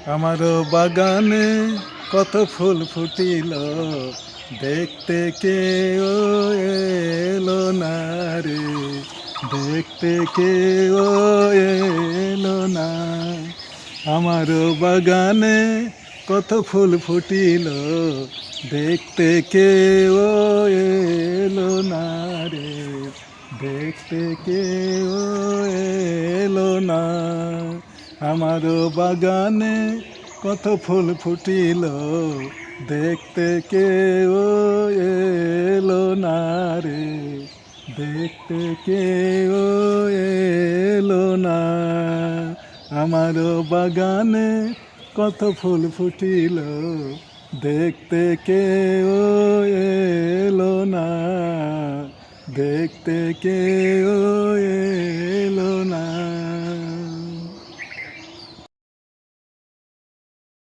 আমারও বাগানে কত ফুল ফুটিল, দেখতে কেউ এলো না রে, দেখতে কেউ এলো না। আমারও বাগানে কত ফুল ফুটিল, দেখতে কেউ এলো না রে, দেখতে কেউ এলো না। আমারও বাগানে কত ফুল ফুটিল, দেখতে কেউ এলো না রে, দেখতে কেউ এলো না। আমারও বাগানে কত ফুল ফুটিল, দেখতে কেউ এলো না, দেখতে কেউ এলো না।